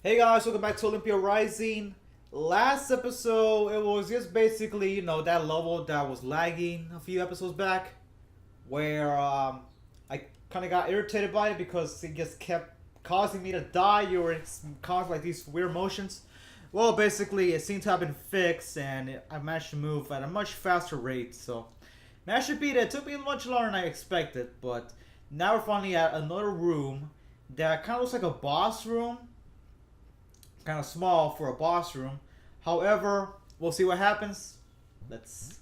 Hey guys, welcome back to Olympia Rising. Last episode, it was just basically, that level that was lagging a few episodes back, where I kind of got irritated by it because it just kept causing me to die or it caused like these weird motions. Well, basically, it seemed to have been fixed and I managed to move at a much faster rate, so managed to beat it. It took me much longer than I expected, but now we're finally at another room that kind of looks like a boss room. Kind of small for a boss room. However, we'll see what happens. Let's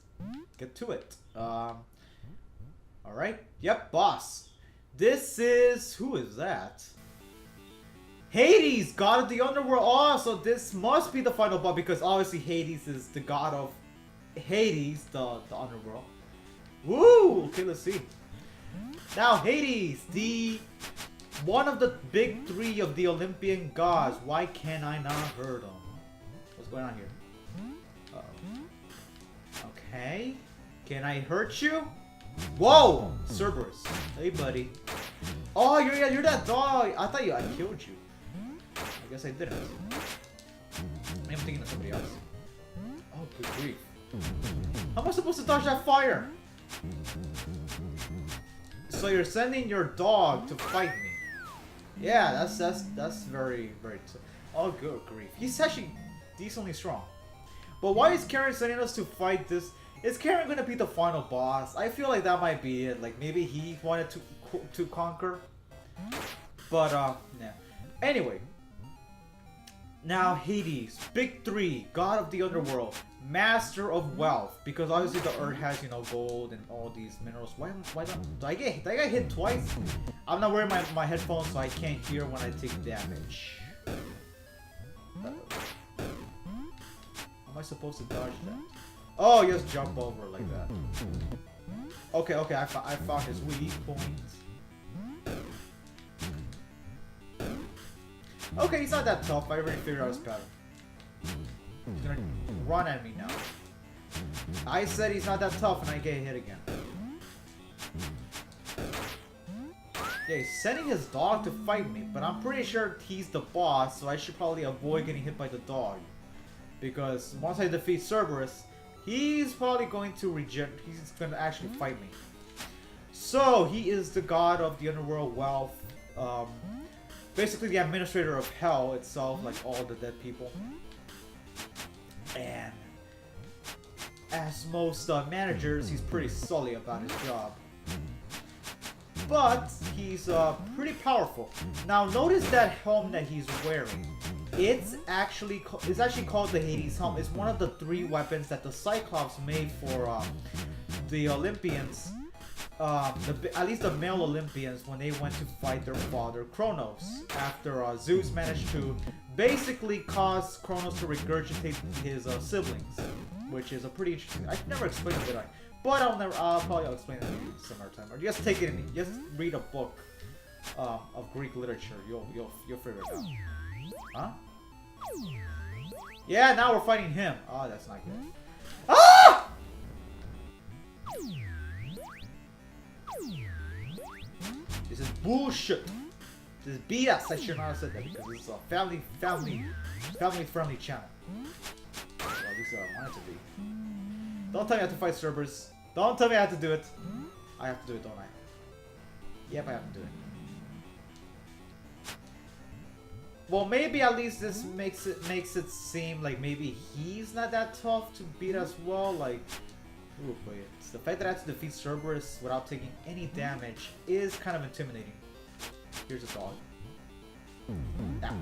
get to it. Alright. Yep, boss. This is... Who is that? Hades, god of the underworld. Oh, so this must be the final boss because obviously Hades is the god of Hades, the underworld. Woo! Okay, let's see. Now, Hades, one of the big three of the Olympian gods. Why can I not heard them? What's going on here? Uh-oh. Okay. Can I hurt you? Whoa! Cerberus. Hey, buddy. Oh, you're that dog. I thought I killed you. I guess I didn't. I'm thinking of somebody else. Oh, good grief. How am I supposed to dodge that fire? So you're sending your dog to fight me. Yeah, that's very oh, good grief. He's actually decently strong. But why is Karen sending us to fight this? Is Karen gonna be the final boss? I feel like that might be it. Like maybe he wanted to conquer. But yeah. Anyway. Now Hades, big three, god of the underworld, master of wealth. Because obviously the earth has gold and all these minerals. Why don't I get hit twice? I'm not wearing my headphones, so I can't hear when I take damage. Am I supposed to dodge that? Oh, just jump over like that. Okay, I found his weak points. Okay, he's not that tough. I already figured out his pattern. He's gonna run at me now. I said he's not that tough and I get hit again. Yeah, he's sending his dog to fight me, but I'm pretty sure he's the boss, so I should probably avoid getting hit by the dog. Because once I defeat Cerberus, he's probably going to he's going to actually fight me. So, he is the god of the underworld wealth. Basically the administrator of hell itself, like all the dead people. And as most managers, he's pretty sully about his job. But he's pretty powerful. Now notice that helm that he's wearing. It's actually called the Hades helm. It's one of the three weapons that the Cyclops made for the Olympians. At least the male Olympians when they went to fight their father Kronos after Zeus managed to basically cause Kronos to regurgitate his siblings, which is a pretty interesting. I've never explained it, did I? But I'll probably explain it some other time, or just take it in. Just read a book of Greek literature. You'll figure it out. Huh? Yeah, now we're fighting him. Oh, that's not good. Ah! This is bullshit. This is BS. I should not have said that because this is a family-friendly channel. Well, at least I want it to be. Don't tell me I have to fight Cerberus. Don't tell me I have to do it. I have to do it, don't I? Yep, I have to do it. Well, maybe at least this makes it seem like maybe he's not that tough to beat as well. Like, ooh, but it's the fact that I have to defeat Cerberus without taking any damage is kind of intimidating. Here's a dog. Ow.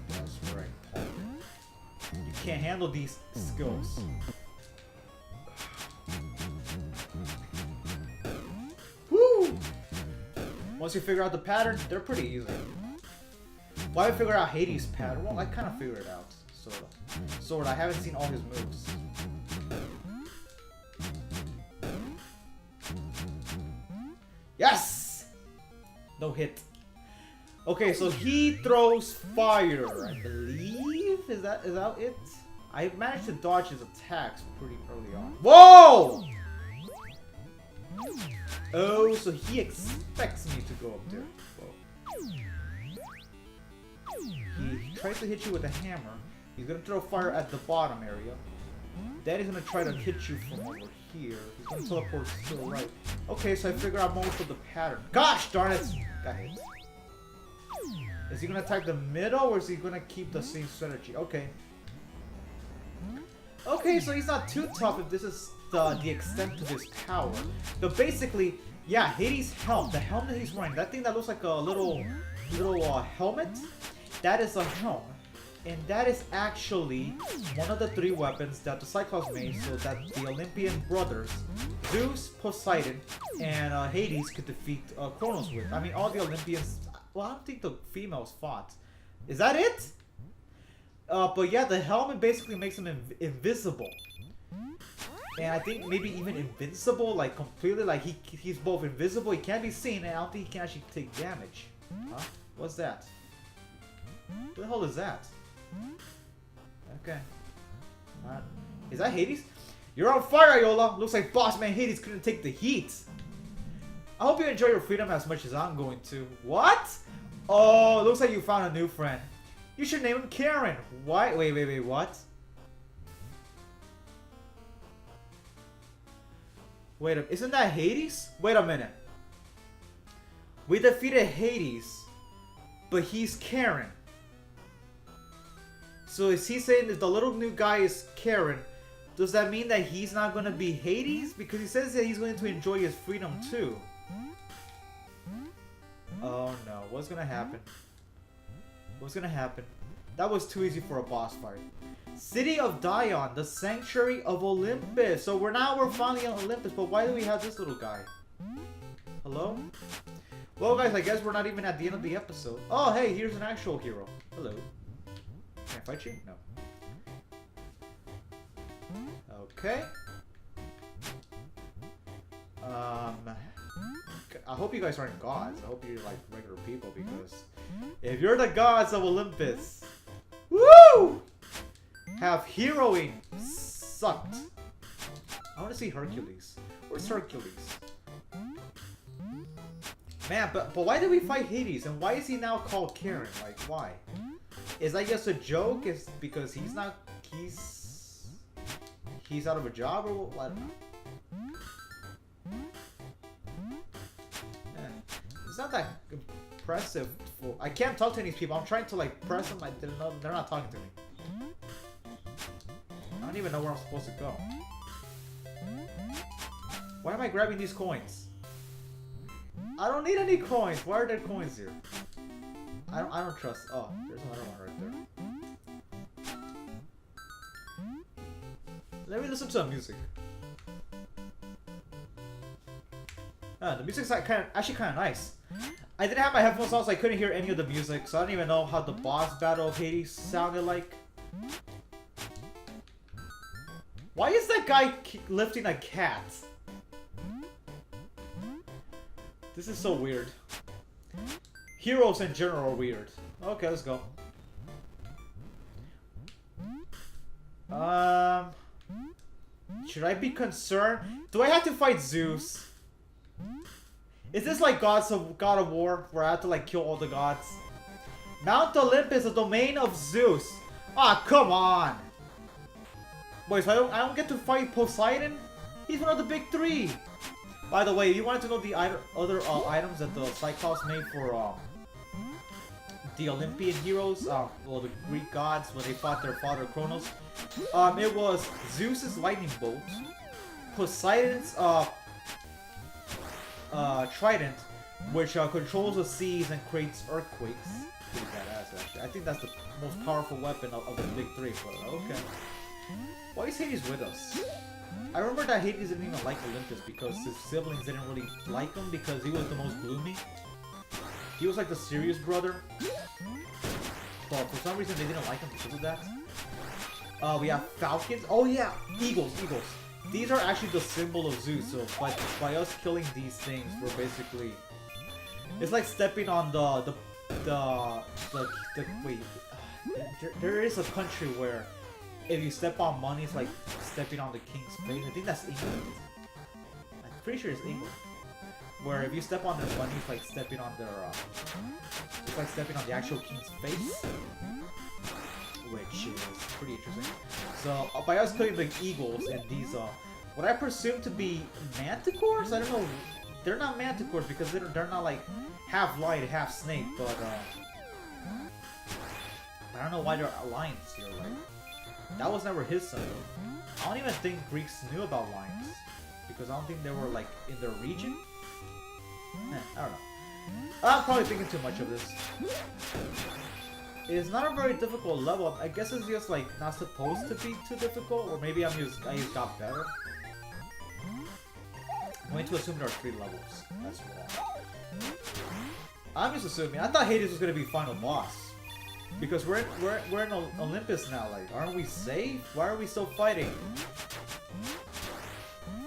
That's right, Paul. You can't handle these skills. Woo! Once you figure out the pattern, they're pretty easy. Why I figure out Hades' pattern? Well, I kind of figured it out, sort of. I haven't seen all his moves. Yes! No hit. Okay, so he throws fire, I believe. Is that it? I managed to dodge his attacks pretty early on. Whoa! Oh, so he expects me to go up there. Whoa. He tries to hit you with a hammer. He's gonna throw fire at the bottom area. Then he's gonna try to hit you from over here. He's gonna teleport to the right. Okay, so I figured out most of the pattern. Gosh darn it! Got hit. Is he gonna attack the middle or is he gonna keep the same strategy? Okay. Okay, so he's not too tough if this is the extent to his power. But basically, yeah, Hades' helm, the helm that he's wearing, that thing that looks like a little helmet, that is a helm. And that is actually one of the 3 weapons that the Cyclops made so that the Olympian brothers, Zeus, Poseidon, and Hades could defeat Kronos with. I mean, all the Olympians, well, I don't think the females fought. Is that it? But yeah, the helmet basically makes him invisible. And I think maybe even invincible, like completely, like he's both invisible, he can't be seen, and I don't think he can actually take damage. Huh? What's that? What the hell is that? Okay. Is that Hades? You're on fire, Iola! Looks like Boss Man Hades couldn't take the heat. I hope you enjoy your freedom as much as I'm going to. What? Oh, looks like you found a new friend. You should name him Karen. Why? Wait, what? Wait, isn't that Hades? Wait a minute. We defeated Hades, but he's Karen. So is he saying if the little new guy is Karen, does that mean that he's not going to be Hades? Because he says that he's going to enjoy his freedom too. Oh no, what's going to happen? What's going to happen? That was too easy for a boss fight. City of Dion, the sanctuary of Olympus. So we're finally on Olympus, but why do we have this little guy? Hello? Well guys, I guess we're not even at the end of the episode. Oh hey, here's an actual hero. Hello. Can I fight you? No. Okay. I hope you guys aren't gods. I hope you're like regular people because if you're the gods of Olympus, woo! Have heroing sucked. I want to see Hercules. Where's Hercules? Man, but why did we fight Hades? And why is he now called Karen? Like, why? Is that just a joke? Is because he's out of a job or what? I don't know. Man, it's not that impressive. I can't talk to these people. I'm trying to like press them. Like they're not talking to me. I don't even know where I'm supposed to go. Why am I grabbing these coins? I don't need any coins. Why are there coins here? I don't trust. Oh, there's another one right there. Let me listen to some music. The music's actually kind of nice. I didn't have my headphones on, so I couldn't hear any of the music, so I don't even know how the boss battle of Hades sounded like. Why is that guy lifting a cat? This is so weird. Heroes in general are weird. Okay, let's go. Should I be concerned? Do I have to fight Zeus? Is this like God of War, where I have to like kill all the gods? Mount Olympus, a domain of Zeus. Ah, come on! Wait, so I don't get to fight Poseidon? He's one of the big 3. By the way, if you wanted to know the other items that the Cyclops made for the Olympian heroes, well, the Greek gods, when they fought their father Kronos, it was Zeus's lightning bolt, Poseidon's trident, which controls the seas and creates earthquakes. Pretty badass, actually. I think that's the most powerful weapon of the big 3. But okay. Why is Hades with us? I remember that Hades didn't even like Olympus because his siblings didn't really like him because he was the most gloomy. He was like the serious brother. But for some reason they didn't like him because of that. We have falcons. Oh yeah, eagles. These are actually the symbol of Zeus. So by us killing these things, we're basically... It's like stepping on wait. There is a country where if you step on money, it's like stepping on the king's face. I think that's England. I'm pretty sure it's England. where if you step on their bunny, it's like stepping on their, it's like stepping on the actual king's face, which is pretty interesting. So by us killing the eagles and these, what I presume to be manticores? I don't know. They're not manticores because they're not like half light, half snake, but I don't know why they're lions here. Like that was never his son. I don't even think Greeks knew about lions because I don't think they were like in their region. I don't know. I'm probably thinking too much of this. It's not a very difficult level. I guess it's just like not supposed to be too difficult, or maybe I just got better. I'm going to assume there are 3 levels. That's wrong. I'm just assuming. I thought Hades was gonna be final boss because we're in Olympus now. Like, aren't we safe? Why are we still fighting?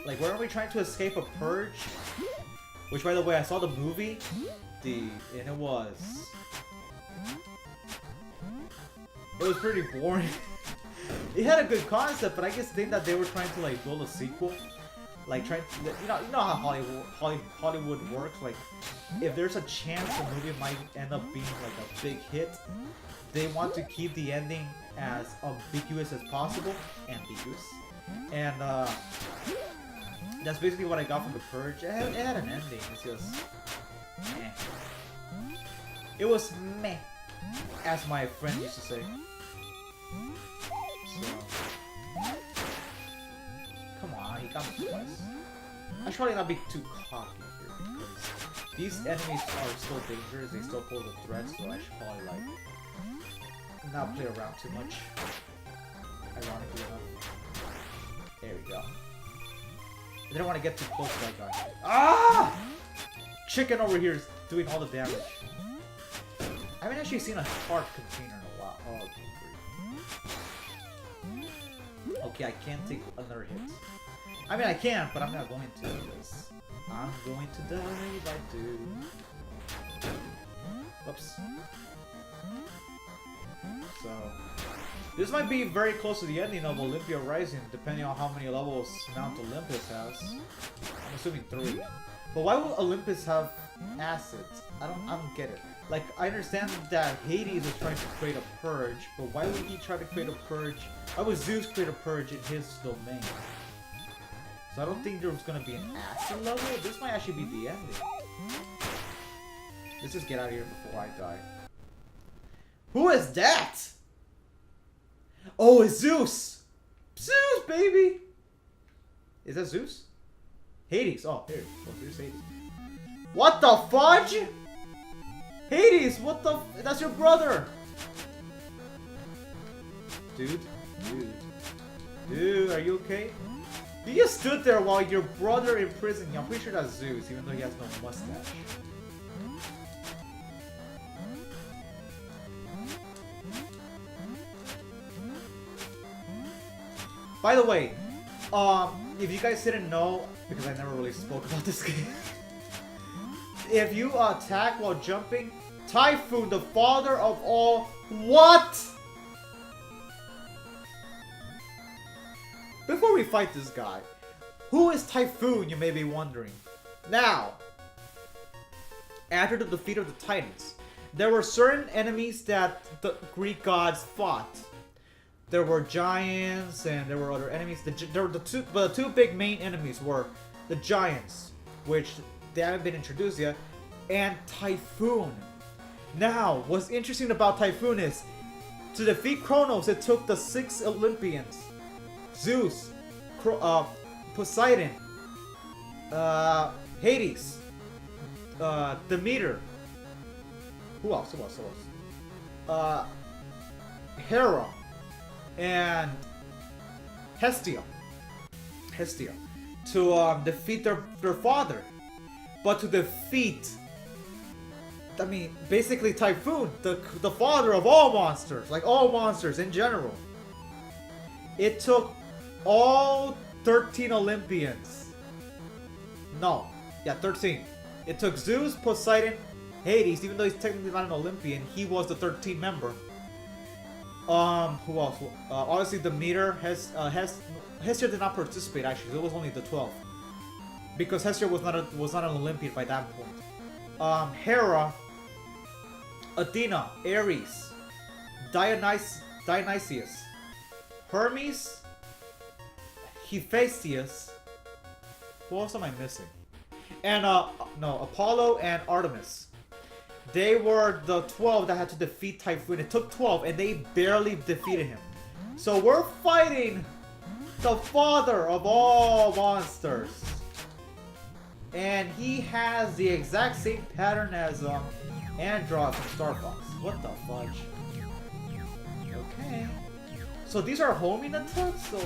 Like, weren't we trying to escape a purge? Which, by the way, I saw the movie, and it was pretty boring. It had a good concept, but I just think that they were trying to like build a sequel, like trying to, you know how Hollywood works. Like, if there's a chance the movie might end up being like a big hit, they want to keep the ending as ambiguous as possible. And that's basically what I got from The Purge. It had an ending. It's just meh. It was meh, as my friend used to say. So, come on, he got me twice. I should probably not be too cocky here because these enemies are still dangerous. They still pose a threat, so I should probably like not play around too much. Ironically enough. There we go. I didn't want to get too close to that guy. Ah! Chicken over here is doing all the damage. I haven't actually seen a heart container in a while. Oh, okay. Okay, I can't take another hit. I mean, I can, but I'm not going to because I'm going to die if I do. Whoops. So, this might be very close to the ending of Olympia Rising, depending on how many levels Mount Olympus has. I'm assuming 3. But why would Olympus have acids? I don't get it. Like, I understand that Hades is trying to create a purge, but why would he try to create a purge? Why would Zeus create a purge in his domain? So I don't think there was gonna be an acid level. This might actually be the ending. Let's just get out of here before I die. Who is that? Oh, it's Zeus! Zeus, baby! Is that Zeus? Hades. Oh, here. Oh, here's Hades. What the fudge? Hades, what the f— that's your brother! Dude, are you okay? You just stood there while your brother imprisoned you. I'm pretty sure that's Zeus, even though he has no mustache. By the way, if you guys didn't know, because I never really spoke about this game, if you attack while jumping, Typhoon, the father of all— what? Before we fight this guy, who is Typhoon, you may be wondering. Now, after the defeat of the Titans, there were certain enemies that the Greek gods fought. There were giants and there were other enemies. There were the two big main enemies were the giants, which they haven't been introduced yet, and Typhoon. Now, what's interesting about Typhoon is, to defeat Kronos, it took the 6 Olympians: Zeus, Poseidon, Hades, Demeter. Who else? Hera and Hestia to defeat their father. But to defeat, I mean, basically Typhoon, the father of all monsters, like all monsters in general, it took all 13 Olympians. No, yeah, 13. It took Zeus, Poseidon, Hades, even though he's technically not an Olympian, he was the 13th member. Who else? Obviously Demeter. Hestia did not participate actually, so it was only the 12. because Hestia was not an Olympian by that point. Hera, Athena, Ares, Dionysius, Hermes, Hephaestus. Who else am I missing? And no, Apollo and Artemis. They were the 12 that had to defeat Typhoon. It took 12 and they barely defeated him. So we're fighting the father of all monsters. And he has the exact same pattern as Andross from Star Fox. What the fudge? Okay. So these are homing attacks, so...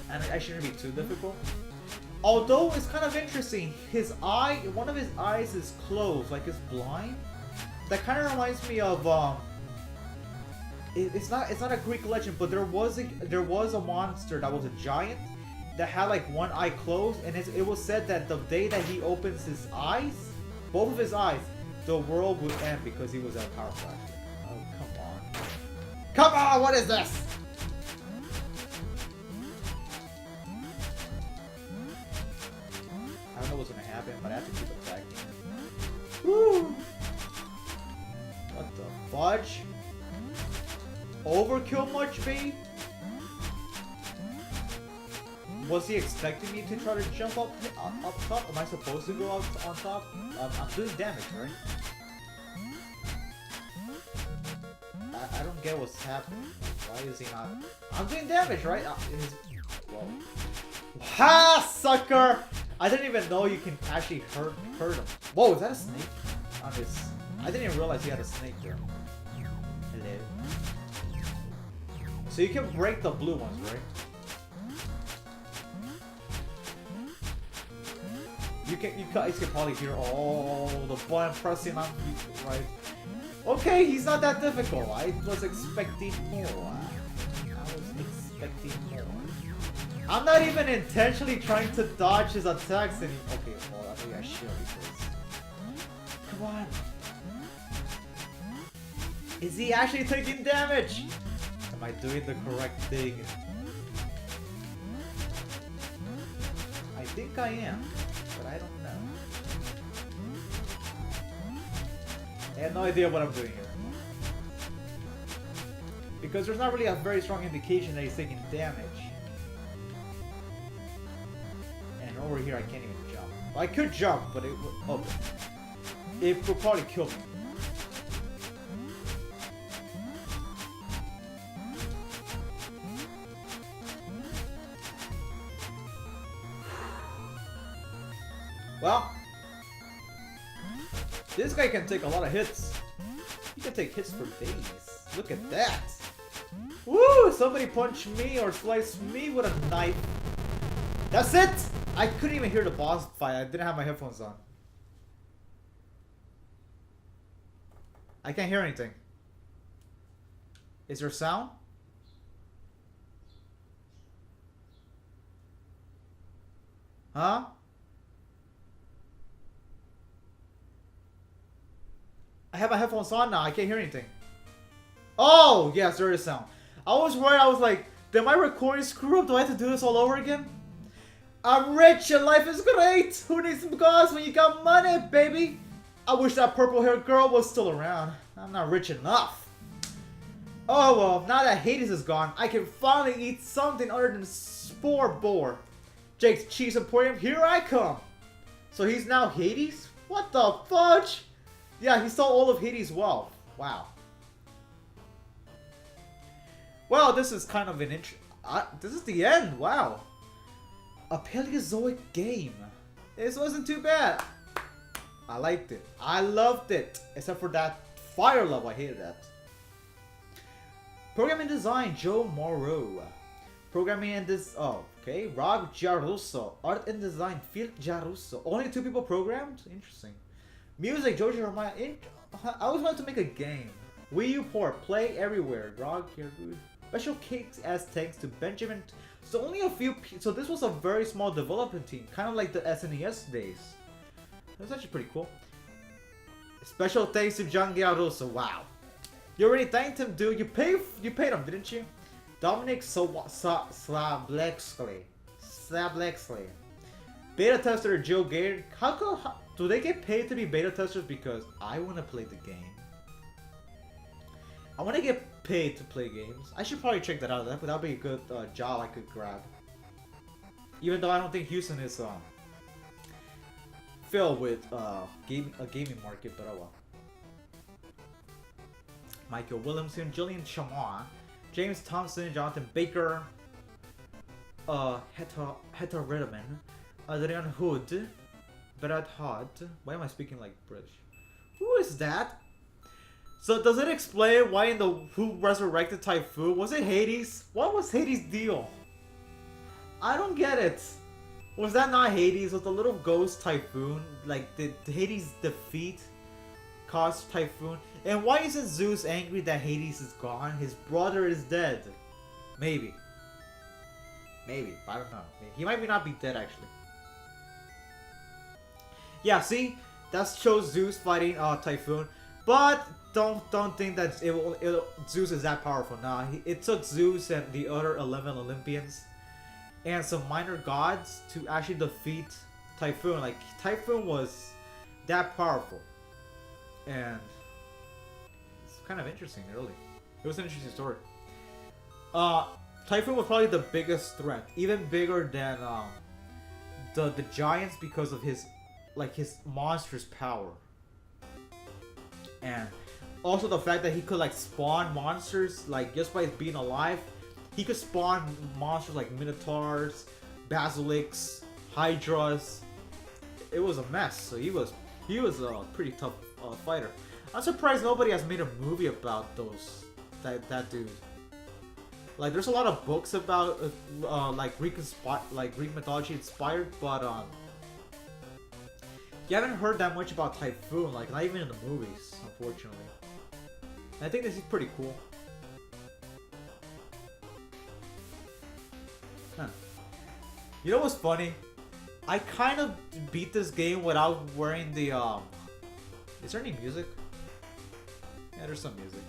And I shouldn't be too difficult. Although it's kind of interesting, his eye, one of his eyes is closed, like it's blind. That kind of reminds me of it's not a Greek legend, but there was a monster that was a giant that had like one eye closed, and it was said that the day that he opens his eyes, both of his eyes, the world would end because he was that powerful. Oh, come on. Come on, what is this? I don't know what's gonna happen, but I have to keep attacking. Woo! What the fudge? Overkill much, babe? Was he expecting me to try to jump up top? Am I supposed to go up on top? I'm doing damage, right? I don't get what's happening. Why is he not? I'm doing damage, right? Whoa. Ha, sucker! I didn't even know you can actually hurt him. Whoa, is that a snake? I didn't even realize he had a snake there. Hello. So you can break the blue ones, right? You guys can probably hear all the button pressing on you, right? Okay, he's not that difficult. I was expecting more. I'm not even intentionally trying to dodge his attacks anymore. Okay, well, maybe I should because... Come on. Is he actually taking damage? Am I doing the correct thing? I think I am, but I don't know. I have no idea what I'm doing here. Because there's not really a very strong indication that he's taking damage. And over here I can't even jump. Well, I could jump, but it would... Oh. It would probably kill me. Well, this guy can take a lot of hits. He can take hits for days. Look at that. Woo! Somebody punched me or sliced me with a knife. That's it! I couldn't even hear the boss fight. I didn't have my headphones on. I can't hear anything. Is there sound? Huh? I have my headphones on now. I can't hear anything. Oh, yes, there is sound. I was worried. I was like, did my recording screw up? Do I have to do this all over again? I'm rich and life is great. Who needs some cars when you got money, baby? I wish that purple-haired girl was still around. I'm not rich enough. Oh, well, now that Hades is gone, I can finally eat something other than Spore Boar. Jake's Cheese Emporium, here I come. So he's now Hades? What the fudge? Yeah, he stole all of Hades' wealth. Wow. Well, this is kind of an this is the end. Wow. A Paleozoic game. This wasn't too bad. I liked it. I loved it. Except for that fire level. I hated that. Programming design, Joe Morrow. Programming and this. Oh, okay. Rob Giarusso. Art and design, Phil Giarusso. Only 2 people programmed? Interesting. Music, Joe Jeremiah. I always wanted to make a game. Wii U port, play everywhere. Rob Giarusso. Special cakes as thanks to Benjamin. So only a few. So this was a very small development team, kind of like the SNES days. That's actually pretty cool. Special thanks to John Giarusso. Wow. You already thanked him, dude. You paid him, didn't you? Dominic Slablexley. Beta tester Joe Gator. Do they get paid to be beta testers? Because I want to play the game. I want to get paid to play games. I should probably check that out. That'd be a good job I could grab. Even though I don't think Houston is filled with a gaming market, but oh well. Michael Williamson, Jillian Chamois, James Thompson, Jonathan Baker, Heta Ritterman, Adrian Hood, Brad Hod. Why am I speaking like British? Who is that? So does it explain why in the Who resurrected Typhoon? Was it Hades? What was Hades' deal? I don't get it. Was that not Hades? Was the little ghost Typhoon? Like, did Hades' defeat cause Typhoon? And why isn't Zeus angry that Hades is gone? His brother is dead. Maybe. Maybe. I don't know. He might not be dead, actually. Yeah, see? That shows Zeus fighting Typhoon. But don't think that Zeus is that powerful. Nah, it took Zeus and the other 11 Olympians and some minor gods to actually defeat Typhoon. Like, Typhoon was that powerful. And it's kind of interesting, really. It was an interesting story. Typhoon was probably the biggest threat. Even bigger than the giants because of his monstrous power. And also the fact that he could like spawn monsters, like just by being alive. He could spawn monsters like minotaurs, basilisks, hydras. It was a mess. So he was a pretty tough fighter. I'm surprised nobody has made a movie about that dude. Like, there's a lot of books about like Greek mythology inspired, but you haven't heard that much about Typhoon. Like, not even in the movies, unfortunately. And I think this is pretty cool. Huh. You know what's funny? I kind of beat this game without wearing the Is there any music? Yeah, there's some music.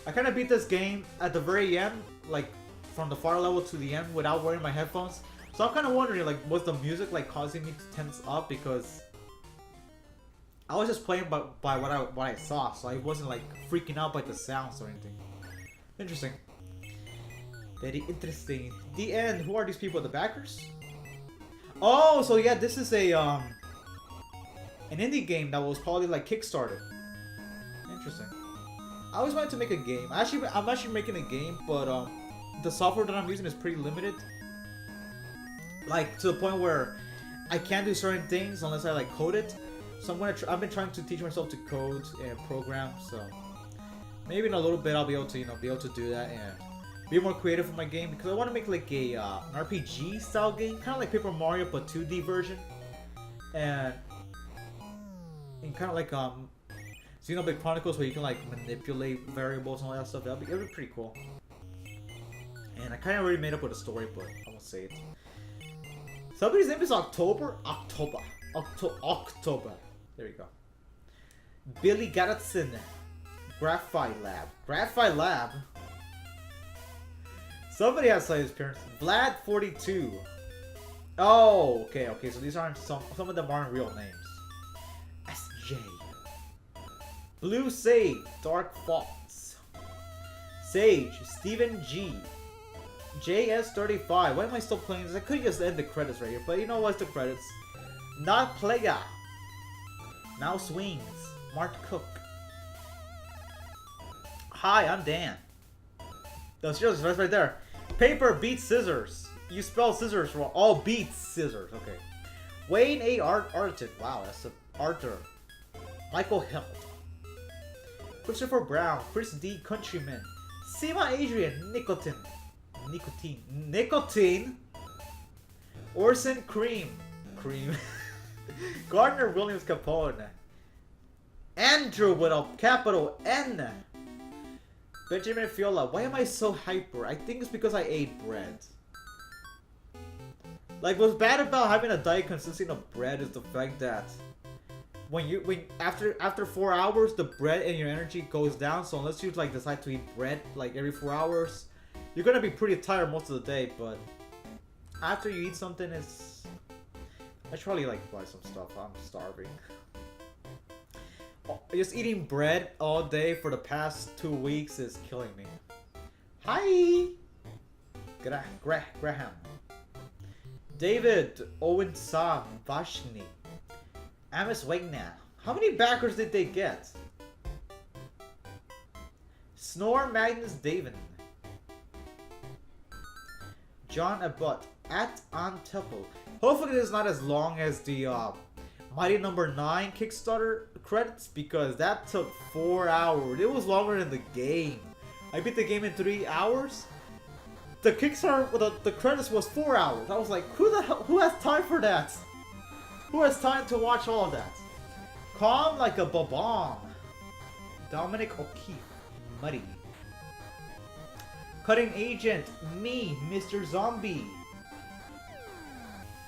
I kind of beat this game at the very end, like from the far level to the end, without wearing my headphones. So I'm kind of wondering, like, was the music like causing me to tense up? Because I was just playing by what I saw, so I wasn't like freaking out by the sounds or anything. Interesting. Very interesting. The end. Who are these people? The backers? Oh, so yeah, this is a an indie game that was probably like Kickstarted. Interesting. I always wanted to make a game. I'm actually making a game, but the software that I'm using is pretty limited. Like, to the point where I can't do certain things unless I like code it. So I've been trying to teach myself to code and program. So maybe in a little bit I'll be able to do that and be more creative with my game, because I want to make like a an RPG style game, kind of like Paper Mario but 2D version, and kind of like Xenoblade Chronicles, where you can like manipulate variables and all that stuff. It'd be pretty cool. And I kind of already made up with a story, but I won't say it. Somebody's name is October. There you go. Billy Garatson. Graphite Lab. Graphite Lab? Somebody has his parents. Vlad 42. Oh, okay. So these aren't some of them aren't real names. SJ. Blue Sage. Dark Fox. Sage. Stephen G. JS35. Why am I still playing this? I could just end the credits right here, but you know what's the credits? Not Plaga. Now Swings. Mark Cook. Hi, I'm Dan. No, seriously, that's right there. Paper beats scissors. You spell scissors wrong. Oh, beats scissors. Okay. Wayne A. Arton. Wow, that's a Arthur. Michael Held. Christopher Brown. Chris D. Countryman. Sima Adrian. Nicotine. Orson Cream. Gardner Williams Capone. Andrew with a capital N. Benjamin Fiola. Why am I so hyper? I think it's because I ate bread. Like, what's bad about having a diet consisting of bread is the fact that after 4 hours, the bread and your energy goes down. So unless you like decide to eat bread like every 4 hours, you're gonna be pretty tired most of the day. But after you eat something, I should probably like buy some stuff. I'm starving. Just eating bread all day for the past 2 weeks is killing me. Hi! Graham. David, Owen Sam, Vashni. Amos Wagner. How many backers did they get? Snore Magnus Davin. John Abbott. At Temple. Hopefully this is not as long as the Mighty Number 9 Kickstarter credits, because that took 4 hours. It was longer than the game. I beat the game in 3 hours. The Kickstarter, the credits was 4 hours. I was like, who has time for that? Who has time to watch all of that? Calm like a bomb. Dominic O'Keefe. Muddy. Cutting Agent. Me, Mr. Zombie.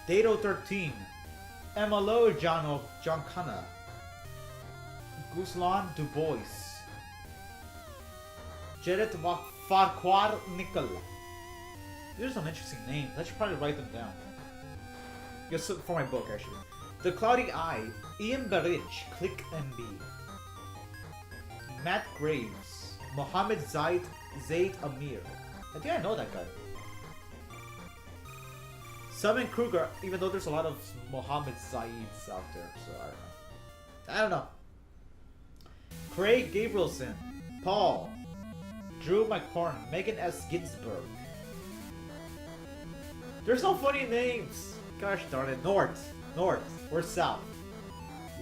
Dato 13. MLO John Cana. Guslan Du Bois. Jared Farquhar Nickel. These are some interesting names. I should probably write them down. Just for my book, actually. The Cloudy Eye. Ian Barrich. Click MB. Matt Graves. Mohammed Zaid Amir. I think I know that guy. Simon Kruger, even though there's a lot of Mohammed Zaids out there, so I don't know. Craig Gabrielson. Paul. Drew McCorn. Megan S. Ginsburg. There's no funny names. Gosh darn it. North or South.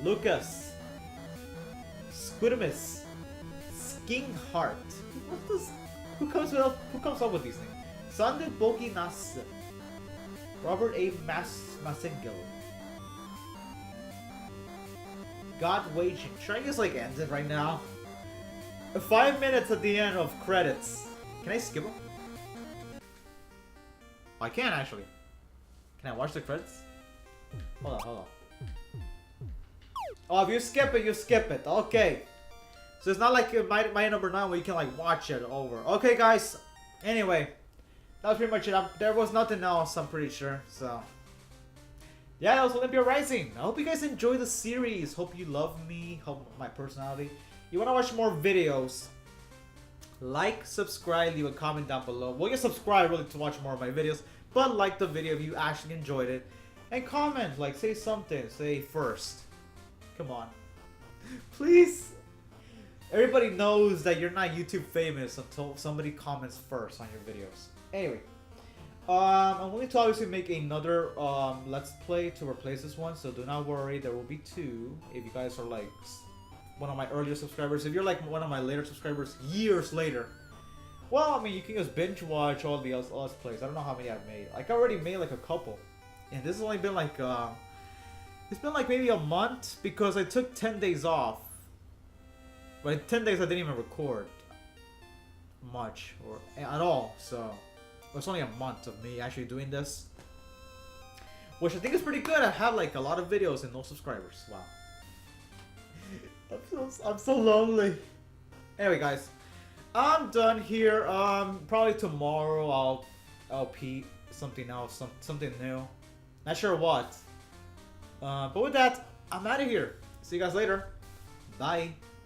Lucas. Squidimus. Skingheart. Who comes up with these names? Sandu Boginas. Robert A. Masengel. God Waging. Should I just like end it right now? 5 minutes at the end of credits. Can I skip them? I can actually. Can I watch the credits? Hold on. Oh, if you skip it, you skip it. Okay. So it's not like my number 9 where you can like watch it over. Okay, guys. Anyway, that was pretty much it. There was nothing else, I'm pretty sure. So, yeah, that was Olympia Rising. I hope you guys enjoy the series. Hope you love me. Hope my personality. You want to watch more videos? Like, subscribe, leave a comment down below. Well, you subscribe really to watch more of my videos, but like the video if you actually enjoyed it. And comment, like, say something. Say first. Come on. Please. Everybody knows that you're not YouTube famous until somebody comments first on your videos. Anyway, I'm going to obviously make another Let's Play to replace this one, so do not worry, there will be 2 if you guys are like one of my earlier subscribers. If you're like one of my later subscribers years later, well, I mean, you can just binge watch all the Let's Plays. I don't know how many I've made. Like, I already made like a couple, and this has only been like it's been like maybe a month because I took 10 days off. But 10 days I didn't even record much or at all, so it's only a month of me actually doing this, which I think is pretty good. I have like a lot of videos and no subscribers. Wow. I'm so lonely. Anyway, guys, I'm done here. Probably tomorrow I'll peep something else, something new. Not sure what. But with that, I'm out of here. See you guys later. Bye.